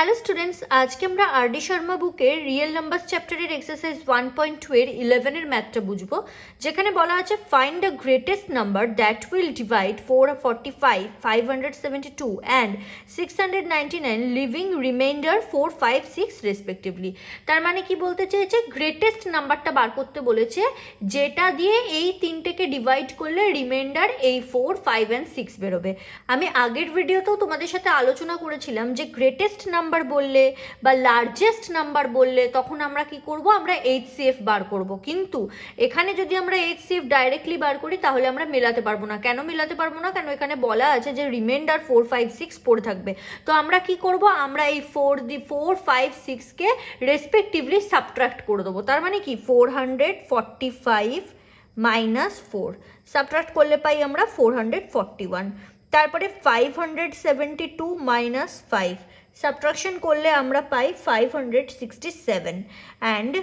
Hello students, আজকে আমরা RD. Sharma বুকের রিয়েল নাম্বারস চ্যাপ্টারের এক্সারসাইজ 1.2 এর 11 এর ম্যাথটা বুঝবো, যেখানে বলা আছে find the greatest number that will divide 445, 572 and 699 living reminder 4, 5, 6 respectively. তার মানে কি বলতে চেয়েছে, গ্রেটেস্ট নাম্বারটা বার করতে বলেছে যেটা দিয়ে এই তিনটেকে ডিভাইড করলে রিমাইন্ডার এই 4, 5 অ্যান্ড 6 বেরোবে। আমি আগের ভিডিওতেও তোমাদের সাথে আলোচনা করেছিলাম যে গ্রেটেস্ট নাম্বার বললে বা লার্জেস্ট নাম্বার বললে তখন আমরা কি করব, আমরা এইচসিএফ বার করব। কিন্তু এখানে যদি আমরা এইচসিএফ ডাইরেক্টলি বার করি তাহলে আমরা মেলাতে পারবো না। কেন মেলাতে পারবো না? কেন এখানে বলা আছে যে রিমাইন্ডার 4, 5, 6 পড়ে থাকবে। তো আমরা কি করব, আমরা এই 4, 5, 6কে রেসপেক্টিভলি সাবট্রাক্ট করে দেবো। তার মানে কি 445 মাইনাস 4 সাবট্রাক্ট করলে পাই আমরা 441। তারপরে 572 মাইনাস 5 সাবট্রাকশন করলে আমরা পাই 567 অ্যান্ড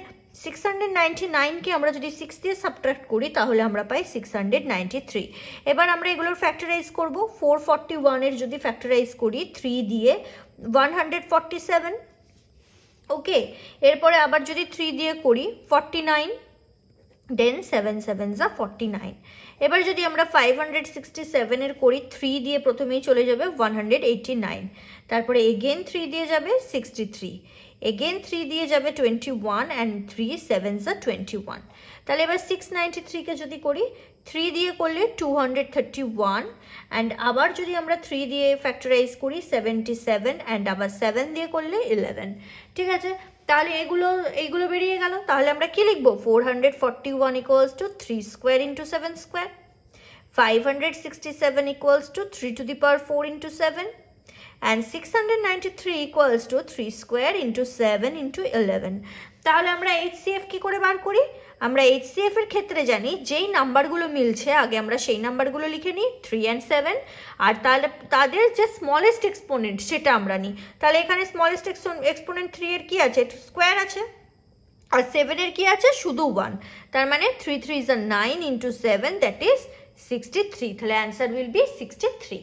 699কে আমরা যদি 6 দিয়ে সাবট্রাক্ট করি তাহলে আমরা পাই 693। এবার আমরা এগুলোর ফ্যাক্টরাইজ করব। 441 এর যদি ফ্যাক্টরাইজ করি 3 দিয়ে 147, ওকে। এরপরে আবার যদি 3 দিয়ে করি 49, দেন 7 7 যা 49। এবার যদি আমরা 567 এর করি 3 দিয়ে প্রথমেই চলে যাবে 189, তারপরে এগেন 3 দিয়ে যাবে 63, এগেন 3 দিয়ে যাবে 21 অ্যান্ড 3 7 যা 21। তাহলে এবার 693কে যদি করি 3 দিয়ে করলে 231 অ্যান্ড আবার যদি আমরা 3 দিয়ে ফ্যাক্টরাইজ করি 77 অ্যান্ড আবার 7 দিয়ে করলে 11। ঠিক আছে, তাহলে এইগুলো বেরিয়ে গেল। তাহলে আমরা কি লিখবো, 441 equals to 3 square into 7 square, 567 equals to 3 to the power 4 into 7 and 693 equals to 3 square into 7 into 11। তাহলে আমরা HCF কি করে বার করি? আমরা HCF এর ক্ষেত্রে জানি যেই নাম্বারগুলো মিলছে আগে আমরা সেই নাম্বারগুলো লিখে নিই 3 and 7, আর তাহলে তাদের যে স্মলেস্ট এক্সপোনেন্ট সেটা আমরা নিই। তাহলে এখানে স্মলেস্ট এক্সপোনেন্ট 3 এর কি আছে, স্কোয়ার আছে, আর 7 এর কি আছে, শুধু 1। তার মানে 3 3 is 9 into 7, that is 63। তাহলে অ্যান্সার উইল বি 63।